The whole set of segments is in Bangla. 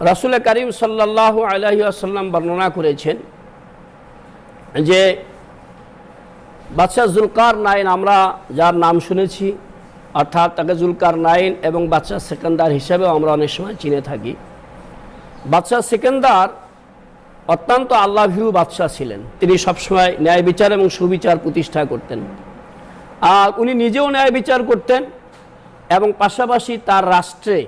রাসূল করিম সাল্লাল্লাহু আলাইহি ওয়াসাল্লাম বর্ণনা করেছেন যে বাদশাহ জুলকারনাইন, আমরা যার নাম শুনেছি, অর্থাৎ তাকে জুলকারনাইন এবং বাদশাহ সেকেন্দার হিসেবেও আমরা অনেক সময় চিনে থাকি। বাদশাহ সেকেন্দার অত্যন্ত আল্লাহভীরু বাদশাহ ছিলেন। তিনি সবসময় ন্যায় বিচার এবং সুবিচার প্রতিষ্ঠা করতেন, আর উনি নিজেও ন্যায় বিচার করতেন এবং পাশাপাশি তার রাষ্ট্রে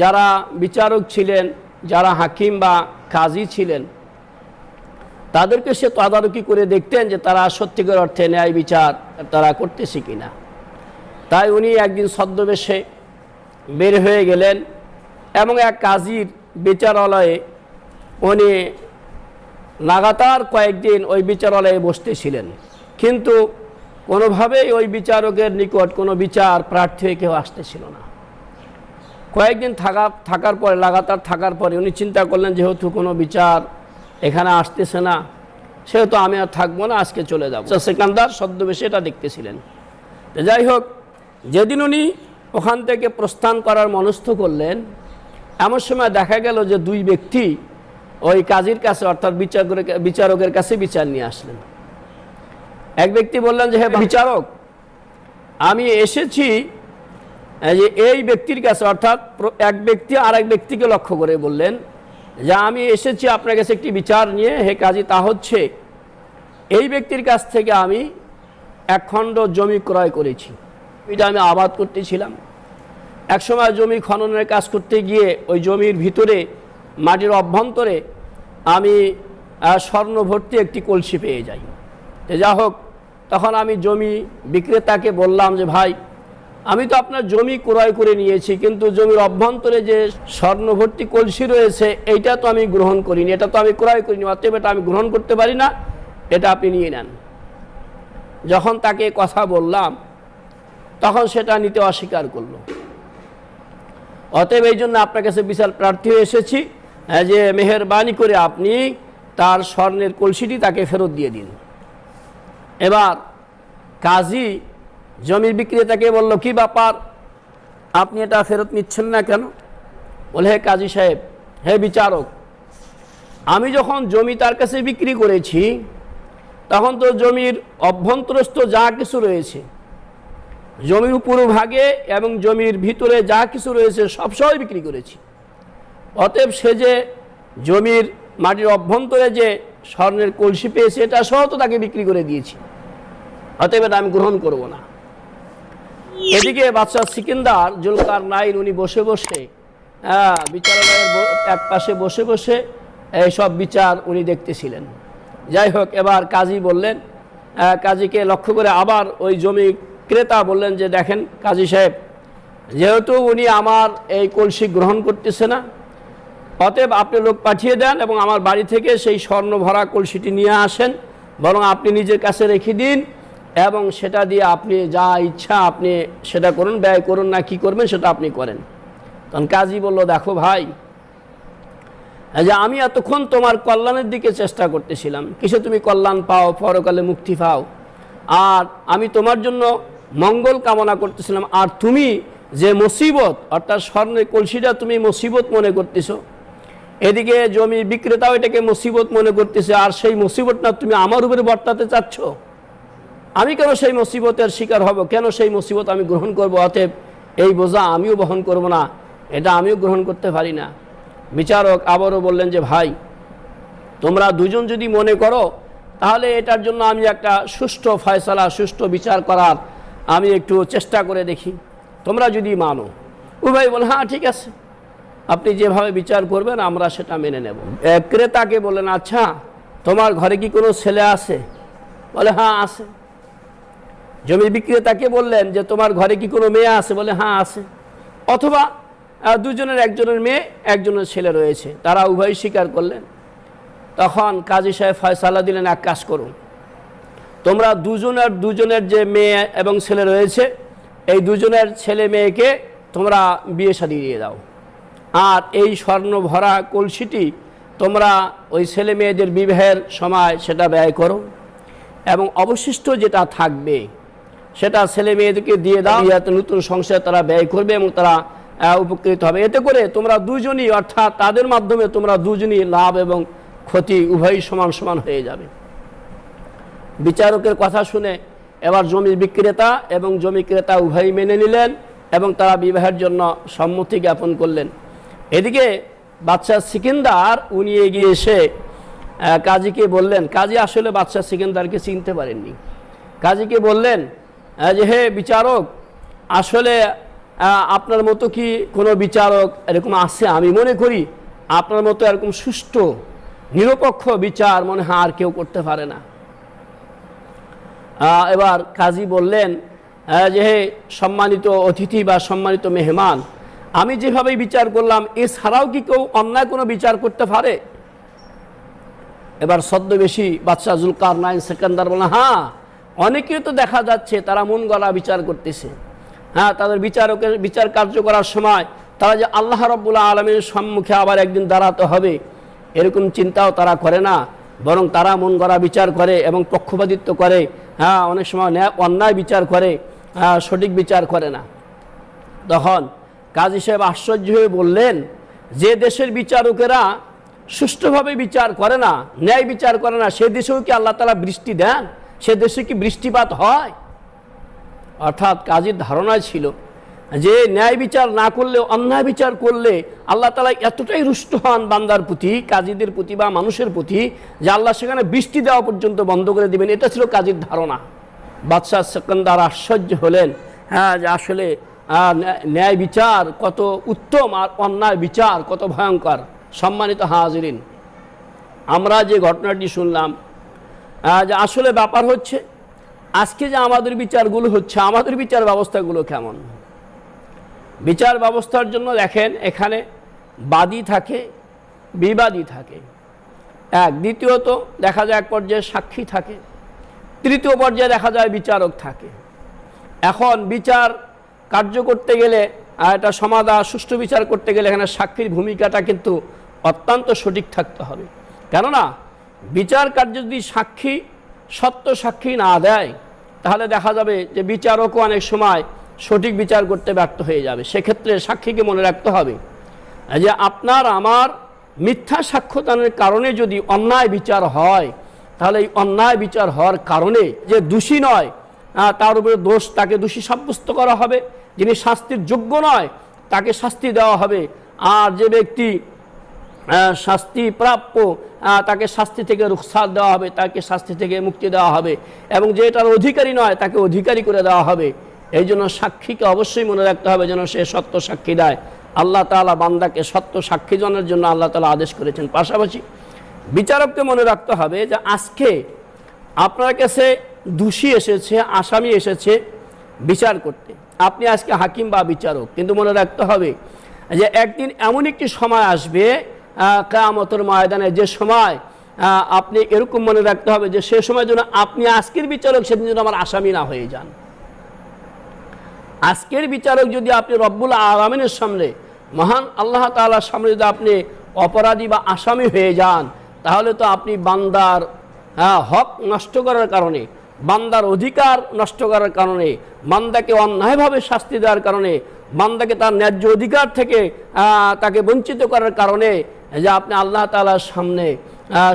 যারা বিচারক ছিলেন, যারা হাকিম বা কাজী ছিলেন, তাদেরকে সে তদারকি করে দেখতেন যে তারা সত্যিকার অর্থে ন্যায় বিচার তারা করতেছে কিনা। তাই উনি একদিন ছদ্মবেশে বের হয়ে গেলেন এবং এক কাজীর বিচারালয়ে উনি লাগাতার কয়েকদিন ওই বিচারালয়ে বসতেছিলেন, কিন্তু কোনোভাবেই ওই বিচারকের নিকট কোনো বিচার প্রার্থী হয়ে কেউ আসতেছিল না। কয়েকদিন থাকার পরে, লাগাতার থাকার পরে উনি চিন্তা করলেন, যেহেতু কোনো বিচার এখানে আসতেছে না, সেহেতু আমি আর থাকবো না, আজকে চলে যাব। সেকেন্দার ছদ্মবেশে এটা দেখতেছিলেন। যাই হোক, যেদিন উনি ওখান থেকে প্রস্থান করার মনস্থ করলেন, এমন সময় দেখা গেল যে দুই ব্যক্তি ওই কাজীর কাছে, অর্থাৎ বিচারকের কাছে বিচার নিয়ে আসলেন। এক ব্যক্তি বললেন যে, হে বিচারক, আমি এসেছি যে এই ব্যক্তির কাছে, অর্থাৎ এক ব্যক্তি আর এক ব্যক্তিকে লক্ষ্য করে বললেন যে আমি এসেছি আপনার কাছে একটি বিচার নিয়ে, হে কাজী, তা হচ্ছে এই ব্যক্তির কাছ থেকে আমি এক খণ্ড জমি ক্রয় করেছি। এটা আমি আবাদ করতেছিলাম। একসময় জমি খননের কাজ করতে গিয়ে ওই জমির ভিতরে মাটির অভ্যন্তরে আমি স্বর্ণ ভর্তি একটি কলসি পেয়ে যাই। যা হোক, তখন আমি জমি বিক্রেতাকে বললাম যে ভাই, আমি তো আপনার জমি ক্রয় করে নিয়েছি, কিন্তু জমির অভ্যন্তরে যে স্বর্ণ ভর্তি কলসি রয়েছে এইটা তো আমি গ্রহণ করিনি, এটা তো আমি ক্রয় করিনি, অতএব এটা আমি গ্রহণ করতে পারি না, এটা আপনি নিয়ে নেন। যখন তাকে কথা বললাম তখন সেটা নিতে অস্বীকার করল। অতএব এই জন্য আপনার কাছে বিচার প্রার্থী হয়ে এসেছি যে মেহেরবানি করে আপনি তার স্বর্ণের কলসিটি তাকে ফেরত দিয়ে দিন। এবার কাজী জমির বিক্রেতাকে বলল, কি ব্যাপার, আপনি এটা ফেরত নিচ্ছেন না কেন? বলে, হে কাজী সাহেব, হে বিচারক, আমি যখন জমি তার কাছে বিক্রি করেছি তখন তো জমির অভ্যন্তরস্থ যা কিছু রয়েছে, জমির উপরভাগে এবং জমির ভিতরে যা কিছু রয়েছে সবসময় বিক্রি করেছি। অতএব সে যে জমির মাটির অভ্যন্তরে যে স্বর্ণের কলসি পেয়েছে এটা সহ তো তাকে বিক্রি করে দিয়েছি, অতএব এটা আমি গ্রহণ করব না। এদিকে বাদশাহ সিকান্দার জুলকারনাইন উনি বসে বসে বিচারালয়ের এক পাশে বসে বসে এইসব বিচার উনি দেখতেছিলেন। যাই হোক, এবার কাজী বললেন, কাজীকে লক্ষ্য করে আবার ওই জমি ক্রেতা বললেন যে, দেখেন কাজী সাহেব, যেহেতু উনি আমার এই কলসি গ্রহণ করতেছে না, অতএব আপনি লোক পাঠিয়ে দেন এবং আমার বাড়ি থেকে সেই স্বর্ণ ভরা কলসিটি নিয়ে আসেন, বরং আপনি নিজের কাছে রেখে দিন এবং সেটা দিয়ে আপনি যা ইচ্ছা আপনি সেটা করুন, ব্যয় করুন, না কি করবেন সেটা আপনি করেন। তখন কাজী বলল, দেখো ভাই, যে আমি এতক্ষণ তোমার কল্যাণের দিকে চেষ্টা করতেছিলাম, কিসে তুমি কল্যাণ পাও, পরকালে মুক্তি পাও, আর আমি তোমার জন্য মঙ্গল কামনা করতেছিলাম, আর তুমি যে মুসিবত, অর্থাৎ স্বর্ণের কলসিটা তুমি মুসিবত মনে করতেছো, এদিকে জমি বিক্রেতাও এটাকে মুসিবত মনে করতেছে, আর সেই মুসিবতটা তুমি আমার উপরে বর্তাতে চাচ্ছ। আমি কেন সেই মুসিবতের শিকার হব, কেন সেই মুসিবত আমি গ্রহণ করব? অতএব এই বোঝা আমিও বহন করব না, এটা আমিও গ্রহণ করতে পারি না। বিচারক আবারও বললেন যে, ভাই, তোমরা দুজন যদি মনে করো তাহলে এটার জন্য আমি একটা সুষ্ঠু ফয়সালা, সুষ্ঠু বিচার করার আমি একটু চেষ্টা করে দেখি, তোমরা যদি মানো। উভয় বলে, হ্যাঁ ঠিক আছে, আপনি যেভাবে বিচার করবেন আমরা সেটা মেনে নেব। ক্রেতাকে বললেন, আচ্ছা তোমার ঘরে কি কোনো ছেলে আছে? বলে, হ্যাঁ আছে। জমি বিক্রেতাকে বললেন যে, তোমার ঘরে কি কোনো মেয়ে আছে? বলে, হ্যাঁ আছে। অথবা দুজনের, একজনের মেয়ে একজনের ছেলে রয়েছে, তারা উভয় স্বীকার করলেন। তখন কাজী সাহেব ফয়সালা দিলেন, এক কাজ করুন, তোমরা দুজনের যে মেয়ে এবং ছেলে রয়েছে এই দুজনের ছেলে মেয়েকে তোমরা বিয়ে শাদী দিয়ে দাও, আর এই স্বর্ণ ভরা কলসিটি তোমরা ওই ছেলে মেয়েদের বিবাহের সময় সেটা ব্যয় করো, এবং অবশিষ্ট যেটা থাকবে সেটা ছেলে মেয়েদেরকে দিয়ে দাও, যাতে নতুন সংসারে তারা ব্যয় করবে এবং তারা উপকৃত হবে। এতে করে তোমরা দুজনই, অর্থাৎ তাদের মাধ্যমে তোমরা দুজনই লাভ এবং ক্ষতি উভয়ই সমান সমান হয়ে যাবে। বিচারকের কথা শুনে এবার জমি বিক্রেতা এবং জমি ক্রেতা উভয়ই মেনে নিলেন এবং তারা বিবাহের জন্য সম্মতি জ্ঞাপন করলেন। এদিকে বাদশাহ সিকিন্দার উনি এগিয়ে এসে কাজীকে বললেন, কাজী আসলে বাদশাহ সিকিন্দারকে চিনতে পারেননি। কাজীকে বললেন যে হে বিচারক, আসলে আপনার মতো কি কোনো বিচারক এরকম আছে? আমি মনে করি আপনার মতো এরকম সুষ্ঠু নিরপেক্ষ বিচার মনে হয় আর কেউ করতে পারে না। এবার কাজী বললেন যে হে সম্মানিত অতিথি বা সম্মানিত মেহমান, আমি যেভাবে বিচার করলাম এছাড়াও কি কেউ অন্যায় কোনো বিচার করতে পারে? এবার ছদ্মবেশী বাদশাহ জুলকারনাইন সিকান্দার বললেন, হ্যাঁ, অনেকেই তো দেখা যাচ্ছে তারা মন গড়া বিচার করতেছে। হ্যাঁ, তাদের বিচার কার্য করার সময় তারা যে আল্লাহ রাব্বুল আলামিনের সম্মুখে আবার একদিন দাঁড়াতে হবে এরকম চিন্তাও তারা করে না, বরং তারা মন গড়া বিচার করে এবং পক্ষপাতিত্ব করে। হ্যাঁ, অনেক সময় অন্যায় বিচার করে, সঠিক বিচার করে না। তখন কাজী সাহেব আশ্চর্য হয়ে বললেন, যে দেশের বিচারকেরা সুষ্ঠুভাবে বিচার করে না, ন্যায় বিচার করে না, সে দেশেও কি আল্লাহ তাআলা বৃষ্টি দেন? সে দেশে কি বৃষ্টিপাত হয়? অর্থাৎ কাজীর ধারণা ছিল যে ন্যায় বিচার না করলে, অন্যায় বিচার করলে আল্লাহ তাআলা এতটাই রুষ্ট হন বান্দার প্রতি, কাজীদের প্রতি বা মানুষের প্রতি, যে আল্লাহ সেখানে বৃষ্টি দেওয়া পর্যন্ত বন্ধ করে দিবেন। এটা ছিল কাজীর ধারণা। বাদশাহ সিকান্দার আশ্চর্য হলেন, হ্যাঁ, যে আসলে ন্যায় বিচার কত উত্তম আর অন্যায় বিচার কত ভয়ঙ্কর। সম্মানিত হাজিরিন, আমরা যে ঘটনাটি শুনলাম, যে আসলে ব্যাপার হচ্ছে আজকে যে আমাদের বিচারগুলো হচ্ছে, আমাদের বিচার ব্যবস্থাগুলো কেমন? বিচার ব্যবস্থার জন্য দেখেন এখানে বাদী থাকে, বিবাদী থাকে, এক। দ্বিতীয়ত দেখা যায় এক পর্যায়ে সাক্ষী থাকে, তৃতীয় পর্যায়ে দেখা যায় বিচারক থাকে। এখন বিচার কার্য করতে গেলে, এটা সমাধান সুষ্ঠু বিচার করতে গেলে এখানে সাক্ষীর ভূমিকাটা কিন্তু অত্যন্ত সঠিক থাকতে হবে। কেননা বিচার কার্য যদি সাক্ষী সত্য সাক্ষী না দেয় তাহলে দেখা যাবে যে বিচারকও অনেক সময় সঠিক বিচার করতে ব্যর্থ হয়ে যাবে। সেক্ষেত্রে সাক্ষীকে মনে রাখতে হবে যে আপনার আমার মিথ্যা সাক্ষ্যদানের কারণে যদি অন্যায় বিচার হয়, তাহলে এই অন্যায় বিচার হওয়ার কারণে যে দোষী নয় তার উপরে দোষ, তাকে দোষী সাব্যস্ত করা হবে। যিনি শাস্তির যোগ্য নয় তাকে শাস্তি দেওয়া হবে, আর যে ব্যক্তি শাস্তি প্রাপ্য তাকে শাস্তি থেকে রুখসাত দেওয়া হবে, তাকে শাস্তি থেকে মুক্তি দেওয়া হবে, এবং যে এটার অধিকারী নয় তাকে অধিকারী করে দেওয়া হবে। এই জন্য সাক্ষীকে অবশ্যই মনে রাখতে হবে যেন সে সত্য সাক্ষী দেয়। আল্লাহ তাআলা বান্দাকে সত্য সাক্ষী জনের জন্য আল্লাহ তাআলা আদেশ করেছেন। পাশাপাশি বিচারককে মনে রাখতে হবে যে আজকে আপনার কাছে দোষী এসেছে, আসামি এসেছে বিচার করতে, আপনি আজকে হাকিম বা বিচারক, কিন্তু মনে রাখতে হবে যে একদিন এমন একটি সময় আসবে কিয়ামতের ময়দানে, যে সময় আপনি এরকম মনে রাখতে হবে যে সে সময় যেন আপনি আজকের বিচারক সেদিন যেন আমার আসামি না হয়ে যান। আজকের বিচারক যদি আপনি রব্বুল আলামিনের সামনে, মহান আল্লাহ তাআলার সামনে যদি আপনি অপরাধী বা আসামি হয়ে যান, তাহলে তো আপনি বান্দার হক নষ্ট করার কারণে, বান্দার অধিকার নষ্ট করার কারণে, বান্দাকে অন্যায়ভাবে শাস্তি দেওয়ার কারণে, বান্দাকে তার ন্যায্য অধিকার থেকে তাকে বঞ্চিত করার কারণে যে আপনি আল্লাহ তাআলার সামনে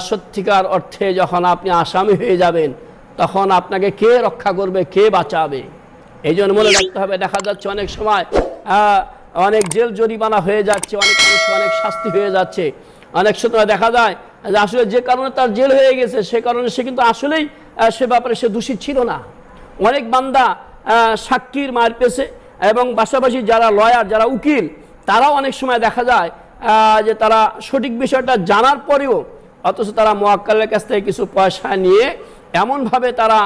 সত্যিকার অর্থে যখন আপনি আসামি হয়ে যাবেন, তখন আপনাকে কে রক্ষা করবে, কে বাঁচাবে? এই জন্য মনে রাখতে হবে। দেখা যাচ্ছে অনেক সময় অনেক জেল জরিমানা হয়ে যাচ্ছে, অনেক মানুষ অনেক শাস্তি হয়ে যাচ্ছে। অনেক সময় দেখা যায় যে আসলে যে কারণে তার জেল হয়ে গেছে সে কারণে সে কিন্তু আসলেই সে ব্যাপারে সে দোষী ছিল না। অনেক বান্দা সাক্ষীর মার পেয়েছে, এবং পাশাপাশি যারা লয়ার, যারা উকিল, তারাও অনেক সময় দেখা যায় যে তারা সঠিক বিষয়টা জানার পরেও অথচ তারা মোয়াক্কেলের কাছ থেকে কিছু পয়সা নিয়ে এমনভাবে তারা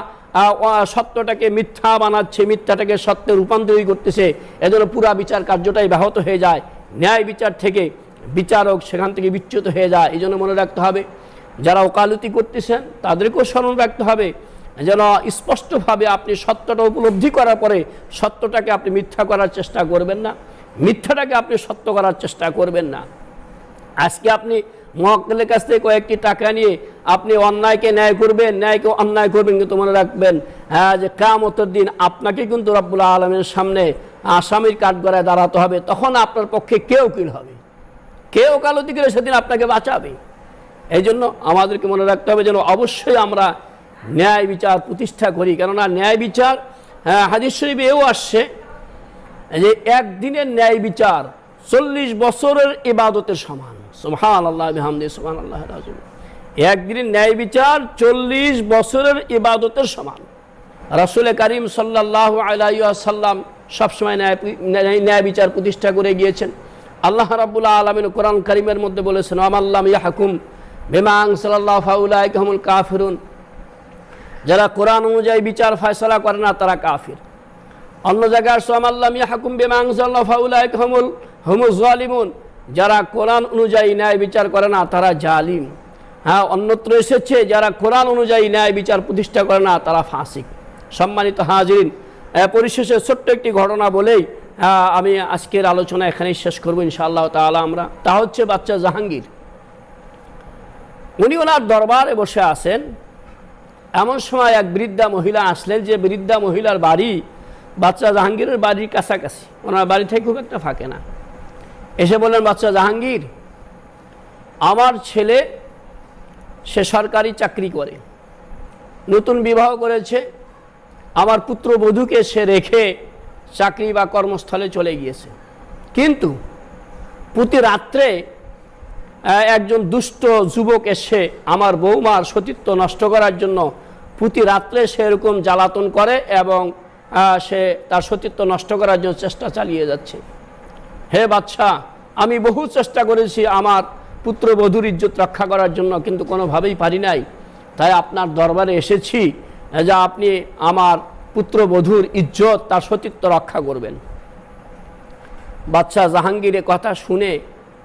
সত্যটাকে মিথ্যা বানাচ্ছে, মিথ্যাটাকে সত্যে রূপান্তরিত করতেছে। এজন্য পুরা বিচার কার্যটাই ব্যাহত হয়ে যায়, ন্যায় বিচার থেকে বিচারক সেখান থেকে বিচ্যুত হয়ে যায়। এই জন্য মনে রাখতে হবে যারা ওকালতি করতেছেন তাদেরকেও স্মরণ রাখতে হবে যেন স্পষ্টভাবে আপনি সত্যটা উপলব্ধি করার পরে সত্যটাকে আপনি মিথ্যা করার চেষ্টা করবেন না, মিথ্যাটাকে আপনি সত্য করার চেষ্টা করবেন না। আজকে আপনি মুয়াক্কিলের কাছ থেকে কয়েকটি টাকা নিয়ে আপনি অন্যায়কে ন্যায় করবেন, ন্যায়কে অন্যায় করবেন, কিন্তু মনে রাখবেন যে কিয়ামতের দিন আপনাকে কিন্তু রব্বুল আলামিনের সামনে আসামির কাঠগড়ায় দাঁড়াতে হবে, তখন আপনার পক্ষে কে উকিল হবে, কে ওকালতি করে সেদিন আপনাকে বাঁচাবে। এই জন্য আমাদেরকে মনে রাখতে হবে যেন অবশ্যই আমরা ন্যায় বিচার প্রতিষ্ঠা করি। কেননা ন্যায় বিচার, হাদিস শরীফে এও আসছে যে একদিনের ন্যায় বিচার 40 বছরের ইবাদতের সমান। সুবহানাল্লাহ বিহামদিহি সুবহানাল্লাহ আল-আযীম। একদিনের ন্যায় বিচার 40 বছরের ইবাদতের সমান। রাসূল কারীম সাল্লাল্লাহু আলাইহি ওয়াসাল্লাম সবসময় ন্যায় বিচার প্রতিষ্ঠা করে গিয়েছেন। আল্লাহ রাব্বুল আলামিন কোরআন কারীমের মধ্যে বলেছেন, আমাল্লাম ইয়াহকুম বিমা আনজালাল্লাহু ফাউলাইকা হুমুল কাফিরুন, যারা কোরআন অনুযায়ী বিচার ফয়সালা করে না তারা কাফির। অন্য জায়গায় আমাল্লাম ইয়াহকুম বিমা আনজালাল্লাহু ফাউলাইকা হুমুজ জালিমুন, যারা কোরআন অনুযায়ী ন্যায় বিচার করে না তারা জালিম। হ্যাঁ, অন্যত্র এসেছে যারা কোরআন অনুযায়ী ন্যায় বিচার প্রতিষ্ঠা করে না তারা ফাসিক। সম্মানিত হাজিরিন, পরিশেষে ছোট্ট একটি ঘটনা বলেই আমি আজকের আলোচনা এখানেই শেষ করবো ইনশাআল্লাহ তাআলা। তা হচ্ছে বাচ্চা জাহাঙ্গীর, উনি ওনার দরবারে বসে আছেন। এমন সময় এক বৃদ্ধা মহিলা আসলেন, যে বৃদ্ধা মহিলার বাড়ি বাচ্চা জাহাঙ্গীরের বাড়ির কাছাকাছি, ওনার বাড়ি থেকে খুব একটা ফাঁকে না। এসে বললেন, বাচ্চা জাহাঙ্গীর, আমার ছেলে সে সরকারি চাকরি করে, নতুন বিবাহ করেছে, আমার পুত্রবধূকে সে রেখে চাকরি বা কর্মস্থলে চলে গিয়েছে, কিন্তু প্রতি রাত্রে একজন দুষ্ট যুবক এসে আমার বৌমার সতীত্ব নষ্ট করার জন্য প্রতি রাত্রে সে এরকম জ্বালাতন করে এবং সে তার সতীত্ব নষ্ট করার জন্য চেষ্টা চালিয়ে যাচ্ছে। হে বাচ্চা, আমি বহু চেষ্টা করেছি আমার পুত্রবধূর ইজ্জত রক্ষা করার জন্য, কিন্তু কোনোভাবেই পারি নাই। তাই আপনার দরবারে এসেছি যে আপনি আমার পুত্রবধূর ইজ্জত, তার সতীত্ব রক্ষা করবেন। বাচ্চা জাহাঙ্গীরের কথা শুনে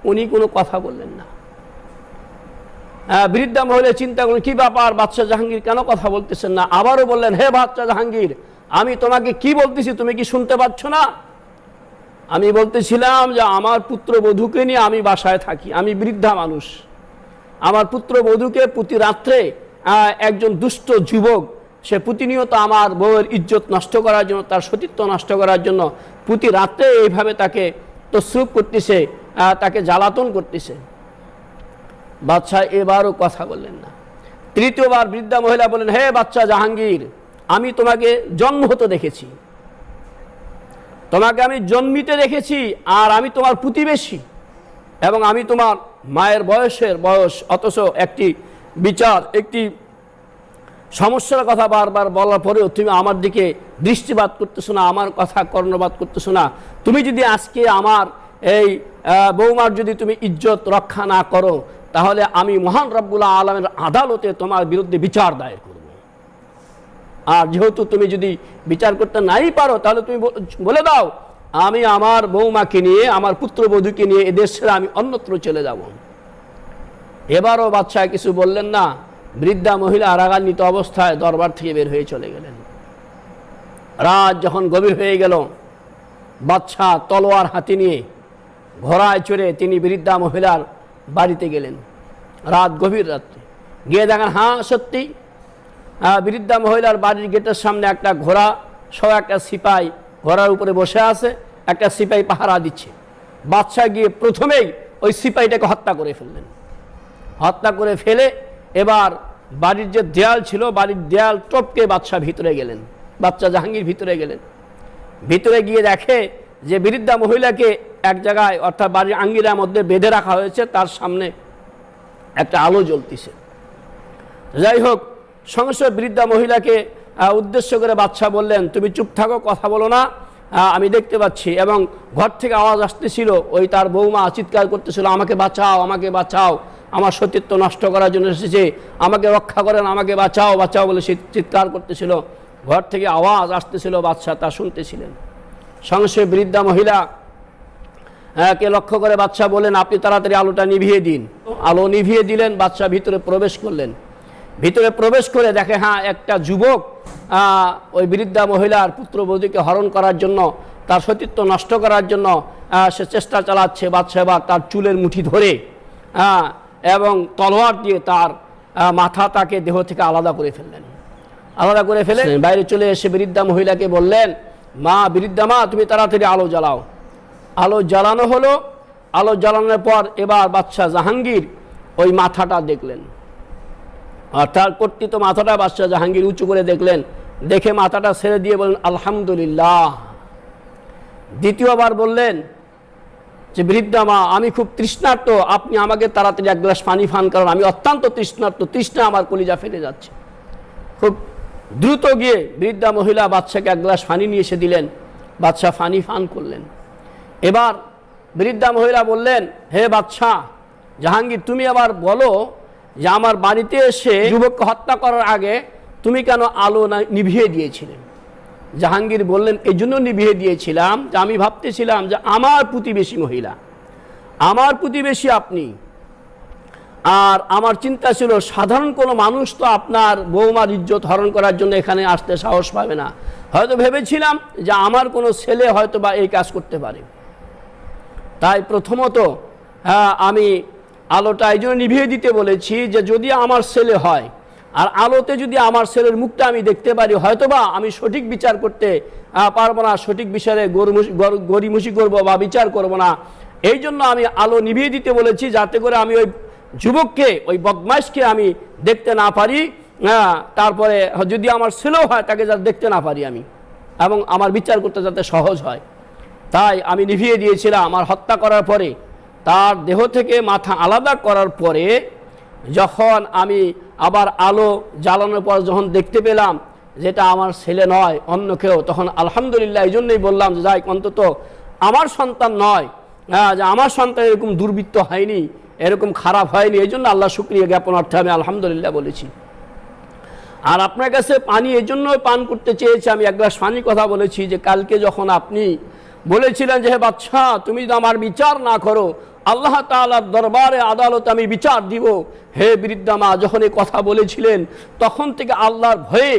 উনি কোনো কথা বললেন না। বৃদ্ধা মহিলা চিন্তা করলেন, কি ব্যাপার, বাচ্চা জাহাঙ্গীর কেন কথা বলতেছেন না? আবারও বললেন, হে বাচ্চা জাহাঙ্গীর, আমি তোমাকে কি বলতেছি তুমি কি শুনতে পাচ্ছ না? আমি বলতেছিলাম যে আমার পুত্রবধূকে নিয়ে আমি বাসায় থাকি, আমি বৃদ্ধা মানুষ, আমার পুত্রবধূকে প্রতি রাত্রে একজন দুষ্ট যুবক সে প্রতিনিয়ত আমার বউয়ের ইজ্জত নষ্ট করার জন্য, তার সতীত্ব নষ্ট করার জন্য প্রতি রাত্রে এইভাবে তাকে তসরুপ করতেছে, তাকে জ্বালাতন করতেছে। বাচ্চা এবারও কথা বললেন না। তৃতীয়বার বৃদ্ধা মহিলা বলেন, হে বাচ্চা জাহাঙ্গীর, আমি তোমাকে জন্ম হতে দেখেছি, তোমাকে আমি জন্মিতে দেখেছি, আর আমি তোমার প্রতিবেশী এবং আমি তোমার মায়ের বয়স, অথচ একটি বিচার, একটি সমস্যার কথা বারবার বলার পরেও তুমি আমার দিকে দৃষ্টিপাত করতেছো না, আমার কথা কর্ণপাত করতেছো না। তুমি যদি আজকে আমার এই বৌমার যদি তুমি ইজ্জত রক্ষা না করো, তাহলে আমি মহান রব্বুল আলামিনের আদালতে তোমার বিরুদ্ধে বিচার দায়ের করব। আর যেহেতু তুমি যদি বিচার করতে নাই পারো, তাহলে তুমি বলে দাও আমি আমার বৌমাকে নিয়ে, আমার পুত্রবধূকে নিয়ে এদেশ ছেড়ে আমি অন্যত্র চলে যাব। এবারও বাদশা কিছু বললেন না। বৃদ্ধা মহিলা রাগান্বিত অবস্থায় দরবার থেকে বের হয়ে চলে গেলেন। রাত যখন গভীর হয়ে গেল, বাদশা তলোয়ার হাতে নিয়ে ঘোড়ায় চড়ে তিনি বৃদ্ধা মহিলার বাড়িতে গেলেন। রাত গভীর রাত্রে গিয়ে দেখেন, হ্যাঁ সত্যি বৃদ্ধা মহিলার বাড়ির গেটের সামনে একটা ঘোড়া সহ একটা সিপাই ঘোড়ার উপরে বসে আছে, একটা সিপাই পাহারা দিচ্ছে। বাদশা গিয়ে প্রথমেই ওই সিপাইটাকে হত্যা করে ফেললেন। হত্যা করে ফেলে এবার বাড়ির যে দেয়াল ছিল, বাড়ির দেয়াল টপকে বাদশা ভিতরে গেলেন, বাচ্চা জাহাঙ্গীর ভিতরে গেলেন। ভিতরে গিয়ে দেখে যে বৃদ্ধা মহিলাকে এক জায়গায়, অর্থাৎ বাড়ির আঙ্গিনার মধ্যে বেঁধে রাখা হয়েছে, তার সামনে একটা আলো জ্বলতেছে। যাই হোক, সঙ্গে সঙ্গে বৃদ্ধা মহিলাকে উদ্দেশ্য করে বাদশা বললেন, তুমি চুপ থাকো, কথা বলো না, আমি দেখতে পাচ্ছি। এবং ঘর থেকে আওয়াজ আসতেছিল, ওই তার বৌমা চিৎকার করতেছিল, আমাকে বাঁচাও, আমাকে বাঁচাও, আমার সতীত্ব নষ্ট করার জন্য এসেছে, আমাকে রক্ষা করেন, আমাকে বাঁচাও, বাঁচাও বলে সে চিৎকার করতেছিল। ঘর থেকে আওয়াজ আসতেছিল, বাদশা তা শুনতেছিলেন। সঙ্গে সঙ্গে বৃদ্ধা মহিলা কে লক্ষ্য করে বাদশা বলেন, আপনি তাড়াতাড়ি আলোটা নিভিয়ে দিন। আলো নিভিয়ে দিলেন। বাদশা ভিতরে প্রবেশ করলেন। ভিতরে প্রবেশ করে দেখে, হ্যাঁ, একটা যুবক ওই বৃদ্ধা মহিলার পুত্রবধূকে হরণ করার জন্য, তার সতীত্ব নষ্ট করার জন্য সে চেষ্টা চালাচ্ছে। বাদশা এবার তার চুলের মুঠি ধরে এবং তলোয়ার দিয়ে তার মাথা, তাকে দেহ থেকে আলাদা করে ফেললেন। আলাদা করে ফেলে বাইরে চলে এসে বৃদ্ধা মহিলাকে বললেন, মা বৃদ্ধা মা তুমি তাড়াতাড়ি আলো জ্বালাও। আলো জ্বালানো হলো। আলো জ্বালানোর পর এবার বাদশাহ জাহাঙ্গীর ওই মাথাটা দেখলেন, আর তার কর্তৃত মাথাটা বাদশাহ জাহাঙ্গীর উঁচু করে দেখলেন। দেখে মাথাটা ছেড়ে দিয়ে বললেন আলহামদুলিল্লাহ। দ্বিতীয়বার বললেন যে বৃদ্ধা মা আমি খুব তৃষ্ণার্ত, আপনি আমাকে তাড়াতাড়ি এক গ্লাস পানি পান করান, আমি অত্যন্ত তৃষ্ণার্ত, তৃষ্ণা আমার কলিজা ফেটে যাচ্ছে। খুব দ্রুত গিয়ে বৃদ্ধা মহিলা বাদশাকে এক গ্লাস পানি নিয়ে এসে দিলেন। বাদশাহ পানি পান করলেন। এবার বৃদ্ধা মহিলা বললেন, হে বাদশাহ জাহাঙ্গীর তুমি আবার বলো যে আমার বাড়িতে এসে যুবককে হত্যা করার আগে তুমি কেন আলো নিভিয়ে দিয়েছিলে? জাহাঙ্গীর বললেন, এই জন্য নিভিয়ে দিয়েছিলাম যে আমি ভাবতেছিলাম যে আমার প্রতিবেশী মহিলা, আমার প্রতিবেশী আপনি, আর আমার চিন্তা ছিল সাধারণ কোনো মানুষ তো আপনার বৌমার ইজ্জত হরণ করার জন্য এখানে আসতে সাহস পাবে না। হয়তো ভেবেছিলাম যে আমার কোনো ছেলে হয়তো বা এই কাজ করতে পারে। তাই প্রথমত আমি আলোটা এই জন্য নিভিয়ে দিতে বলেছি যে যদি আমার ছেলে হয়, আর আলোতে যদি আমার ছেলের মুখটা আমি দেখতে পারি, হয়তোবা আমি সঠিক বিচার করতে পারবো না, সঠিক বিচারে গড়িমসি করবো বা বিচার করব না। এই জন্য আমি আলো নিভিয়ে দিতে বলেছি, যাতে করে আমি ওই যুবককে, ওই বদমাইশকে আমি দেখতে না পারি। তারপরে যদি আমার ছেলেও হয় তাকে যাতে দেখতে না পারি আমি, এবং আমার বিচার করতে যাতে সহজ হয়। তাই আমি নিভিয়ে দিয়েছিলাম। আমার হত্যা করার পরে তার দেহ থেকে মাথা আলাদা করার পরে যখন আমি আবার আলো জ্বালানোর পর যখন দেখতে পেলাম যেটা আমার ছেলে নয় অন্য কেউ, তখন আলহামদুলিল্লাহ এই জন্যই বললাম যে যাই অন্তত আমার সন্তান নয়, যে আমার সন্তান এরকম দুর্বৃত্ত হয়নি, এরকম খারাপ হয়নি। এই জন্য আল্লাহ শুকরিয়া জ্ঞাপনার্থে আমি আলহামদুলিল্লাহ বলেছি। আর আপনার কাছে পানি এই জন্য পান করতে চেয়েছি, আমি এক গ্লাস পানির কথা বলেছি যে কালকে যখন আপনি বলেছিলেন যে হে বাদশাহ তুমি যদি আমার বিচার না করো আল্লাহ তাআলার দরবারে আদালতে আমি বিচার দিব। হে বৃদ্ধা মা যখন এই কথা বলেছিলেন তখন থেকে আল্লাহর ভয়ে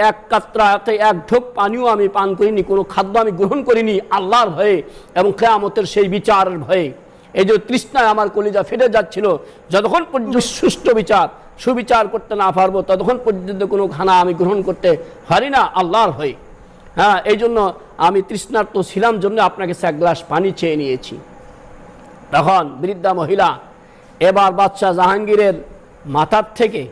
এক কাতরাতে এক ঢোক পানিও আমি পান করিনি, কোনো খাদ্য আমি গ্রহণ করিনি আল্লাহর ভয়ে এবং কিয়ামতের সেই বিচারের ভয়ে। এই যে তৃষ্ণায় আমার কলিজা ফেটে যাচ্ছিল, যতক্ষণ পর্যন্ত সুষ্ঠু বিচার সুবিচার করতে না পারবো ততক্ষণ পর্যন্ত কোনো খানা আমি গ্রহণ করতে পারি না আল্লাহর ভয়ে। এই জন্য আমি তৃষ্ণার্ত ছিলাম জন্য আপনাকে এক গ্লাস পানি চেয়ে নিয়েছি। তখন বৃদ্ধা মহিলা এবার বাদশাহ জাহাঙ্গীরের মাথার থেকে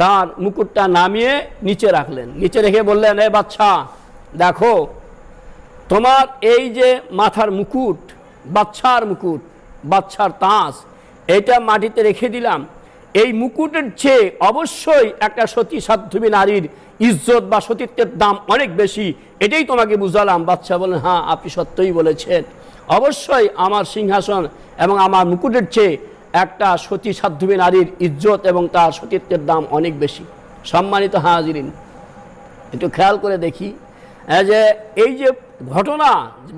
তার মুকুটটা নামিয়ে নিচে রাখলেন। নিচে রেখে বললেন, এ বাদশাহ দেখো তোমার এই যে মাথার মুকুট, বাদশার মুকুট, বাদশার তাজ, এটা মাটিতে রেখে দিলাম। এই মুকুটের চেয়ে অবশ্যই একটা সতী সাধ্বী নারীর ইজ্জত বা সতীত্বের দাম অনেক বেশি, এটাই তোমাকে বুঝালাম। বাদশাহ বলেন, হ্যাঁ আপনি সত্যই বলেছেন, অবশ্যই আমার সিংহাসন এবং আমার মুকুটের চেয়ে একটা সতী সাধ্বী নারীর ইজ্জত এবং তার সতীত্বের দাম অনেক বেশি। সম্মানিত হাজিরিন, একটু খেয়াল করে দেখি যে এই যে ঘটনা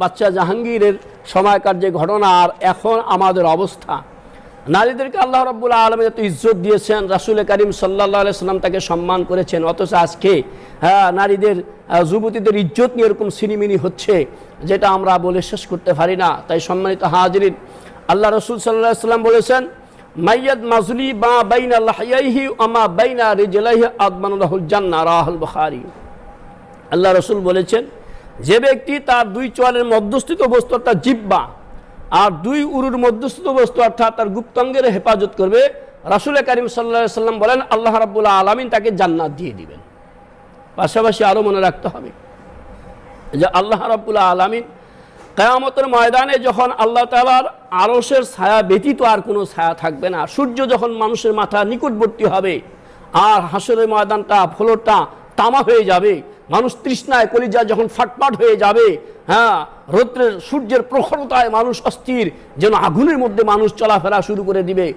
বাদশাহ জাহাঙ্গীরের সময়কার যে ঘটনা আর এখন আমাদের অবস্থা, নারীদেরকে আল্লাহ রাব্বুল আলামিন এত ইজ্জত দিয়েছেন, রাসূল করিম সাল্লাল্লাহু আলাইহি সাল্লাম তাকে সম্মান করেছেন, অথচ আজকে নারীদের যুবতীদের ইজ্জত নিয়ে এরকম সিনিমিনি হচ্ছে যেটা আমরা বলে শেষ করতে পারি না। তাই সম্মানিত হাজিরিন, আল্লাহ রাসূল সাল্লাল্লাহু আলাইহি সাল্লাম বলেছেন, মাইয়াদ মাজলি বা বাইনা লাহইহি ওয়া মা বাইনা রিজলাইহি আদমানু লাহুল জান্নাহ, রাওয়াহুল বুখারী। আল্লাহ রাসূল বলেছেন, যে ব্যক্তি তার দুই চোয়ালের মধ্যস্থিত বস্তু অর্থাৎ জিহ্বা আর দুই উরুর মধ্যস্থিত বস্তু অর্থাৎ তার গুপ্তাঙ্গের হেফাজত করবে, রাসূল করিম সাল্লাল্লাহু আলাইহি সাল্লাম বলেন আল্লাহ রাব্বুল আলামিন তাকে জান্নাত দিয়ে দিবেন। পাশাপাশি আরও মনে রাখতে হবে যে আল্লাহ রাব্বুল আলামিন কিয়ামতের ময়দানে যখন আল্লাহ তাআলার আরশের ছায়া ব্যতীত আর কোনো ছায়া থাকবে না, সূর্য যখন মানুষের মাথা নিকটবর্তী হবে আর হাসরের ময়দানটা ফ্লোরটা তামা হয়ে যাবে, মানুষ তৃষ্ণায় কলিজা যখন ফাটফাট হয়ে যাবে, রৌদ্রের সূর্যের প্রখরতায় মানুষ অস্থির, যেন আগুনের মধ্যে মানুষ চলাফেরা শুরু করে দিবে,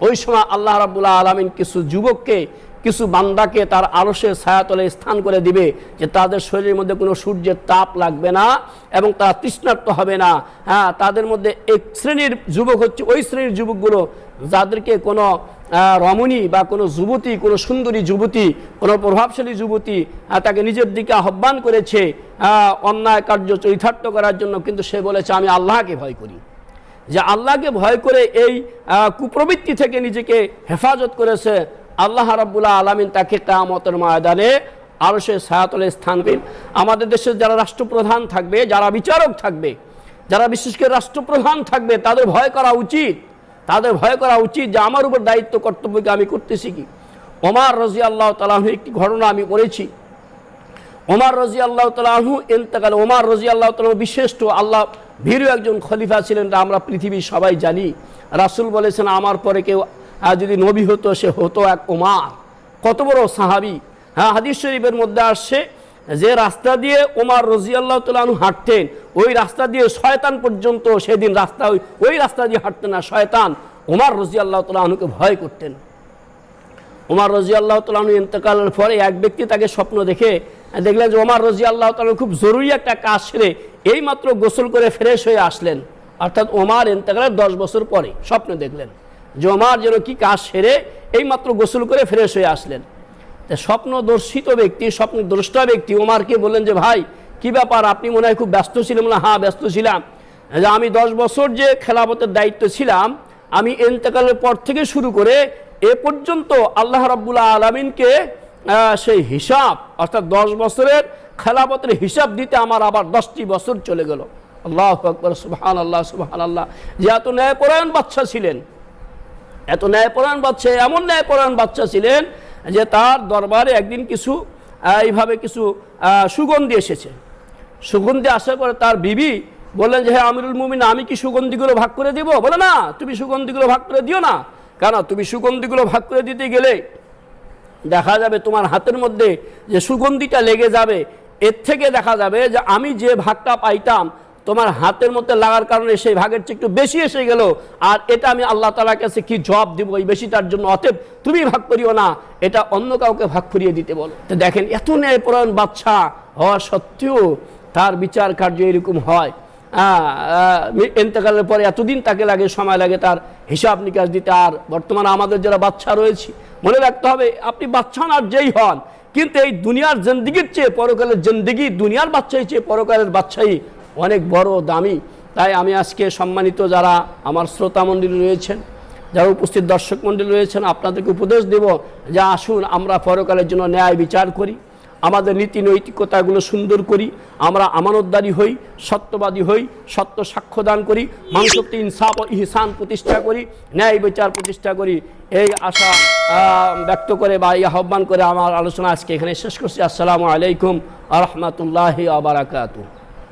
ওই সময় আল্লাহ রাব্বুল আলামিন কিছু যুবককে, কিছু বান্দাকে তার আরশের ছায়াতলে স্থান করে দিবে যে তাদের শরীরের মধ্যে কোনো সূর্যের তাপ লাগবে না এবং তারা তৃষ্ণার্ত হবে না। তাদের মধ্যে এক শ্রেণীর যুবক হচ্ছে ওই শ্রেণীর যুবকগুলো যাদেরকে কোনো রমণী বা কোনো যুবতী, কোনো সুন্দরী যুবতী, কোনো প্রভাবশালী যুবতী তাকে নিজের দিকে আহ্বান করেছে অন্যায় কার্য চরিতার্থ করার জন্য, কিন্তু সে বলেছে আমি আল্লাহকে ভয় করি। যে আল্লাহকে ভয় করে এই কুপ্রবৃত্তি থেকে নিজেকে হেফাজত করেছে, আল্লাহ রাব্বুল আলামিন তাকে কিয়ামতের ময়দানে আরশের ছায়াতলে স্থান পেন। আমাদের দেশের যারা রাষ্ট্রপ্রধান থাকবে, যারা বিচারক থাকবে, যারা বিশেষ করে রাষ্ট্রপ্রধান থাকবে, তাদের ভয় করা উচিত, তাদের ভয় করা উচিত যে আমার উপর দায়িত্ব কর্তব্যকে আমি করতেছি কি। ওমর রাদিয়াল্লাহু তাআলা আনহু একটি ঘটনা আমি পড়েছি। ওমর রাদিয়াল্লাহু তাআলা আনহু ইন্তেকাল, ওমর রাদিয়াল্লাহু তাআলা বিশেষ্ট আল্লাহ ভীরু একজন খলিফা ছিলেন, আমরা পৃথিবীর সবাই জানি। রাসূল বলেছেন আমার পরে কেউ যদি নবী হতো সে হতো এক ওমর। কত বড় সাহাবী। হ্যাঁ, হাদিস শরীফের মধ্যে আসছে যে রাস্তা দিয়ে ওমর রাদিয়াল্লাহু তাআলা আনহু হাঁটতেন, ওই রাস্তা দিয়ে শয়তান পর্যন্ত সেদিন রাস্তা ওই রাস্তা দিয়ে হাঁটতেন না, শয়তান ওমর রাদিয়াল্লাহু তাআলা আনহুকে ভয় করতেন। ওমর রাদিয়াল্লাহু তাআলা আনহু ইন্তেকালের পরে এক ব্যক্তি তাকে স্বপ্ন দেখে দেখলেন যে ওমর রাদিয়াল্লাহু তাআলা খুব জরুরি একটা কাজ সেরে এইমাত্র গোসল করে ফ্রেশ হয়ে আসলেন, অর্থাৎ ওমর ইন্তেকালের 10 বছর পরে স্বপ্ন দেখলেন যে ওমর যেন কি কাজ সেরে এইমাত্র গোসল করে ফ্রেশ হয়ে আসলেন। স্বপ্নদর্শিত ব্যক্তি, স্বপ্নদ্রষ্টা ব্যক্তি ওমরকে বললেন যে ভাই কি ব্যাপার, আপনি মনে হয় খুব ব্যস্ত ছিলেন। বললেন হ্যাঁ ব্যস্ত ছিলাম, যে আমি 10 বছর যে খেলাফতের দায়িত্ব ছিলাম, আমি ইন্তেকালের পর থেকে শুরু করে এ পর্যন্ত আল্লাহ রাব্বুল আলামিনকে সেই হিসাব, অর্থাৎ 10 বছরের খেলাফতের হিসাব দিতে আমার আবার 10টি বছর চলে গেল। আল্লাহু আকবার, সুবহানাল্লাহ সুবহানাল্লাহ। যে এত ন্যায়পরায়ণ বাদশা ছিলেন, এত ন্যায়পরায়ণ বাদশা, এমন ন্যায়পরায়ণ বাদশা ছিলেন যে তার দরবারে একদিন কিছু এইভাবে কিছু সুগন্ধি এসেছে। সুগন্ধি আসার পরে তার বিবি বললেন যে হ্যাঁ আমিরুল মুমিন, আমি কি সুগন্ধিগুলো ভাগ করে দিব? বলে না, তুমি সুগন্ধিগুলো ভাগ করে দিও না, কেন তুমি সুগন্ধিগুলো ভাগ করে দিতে গেলে দেখা যাবে তোমার হাতের মধ্যে যে সুগন্ধিটা লেগে যাবে, এর থেকে দেখা যাবে যে আমি যে ভাগটা পাইতাম তোমার হাতের মধ্যে লাগার কারণে সেই ভাগের চেয়ে একটু বেশি এসে গেল, আর এটা আমি আল্লাহ তাআলার কাছে কি জবাব দিব এই বেশিটার জন্য, অতএব তুমি ভাগ করিও না, এটা অন্য কাউকে ভাগ করিয়ে দিতে বলো। তো দেখেন এত ন্যায়পরায়ণ বাদশা হওয়া সত্ত্বেও তার বিচার কার্য এরকম হয়। ইন্তেকালের পরে এতদিন তাকে লাগে, সময় লাগে তার হিসাব নিকাশ দিতে। আর বর্তমানে আমাদের যারা বাদশা রয়েছে, মনে রাখতে হবে আপনি বাদশা আর যেই হন, কিন্তু এই দুনিয়ার জিন্দেগির চেয়ে পরকালের জিন্দেগি, দুনিয়ার বাদশাহী চেয়ে পরকালের বাদশাহী অনেক বড় দামি। তাই আমি আজকে সম্মানিত যারা আমার শ্রোতা মণ্ডলী রয়েছেন, যারা উপস্থিত দর্শক মণ্ডলী রয়েছেন, আপনাদেরকে উপদেশ দেব যে আসুন আমরা পরকালের জন্য ন্যায় বিচার করি, আমাদের নীতি নৈতিকতাগুলো সুন্দর করি, আমরা আমানতদারি হই, সত্যবাদী হই, সত্য সাক্ষ্যদান করি, মানুষকে ইনসাফ ও ইহসান প্রতিষ্ঠা করি, ন্যায় বিচার প্রতিষ্ঠা করি। এই আশা ব্যক্ত করে বা এই আহ্বান করে আমার আলোচনা আজকে এখানে শেষ করছি। আসসালামু আলাইকুম ওয়া রাহমাতুল্লাহি ওয়া বারাকাতুহু।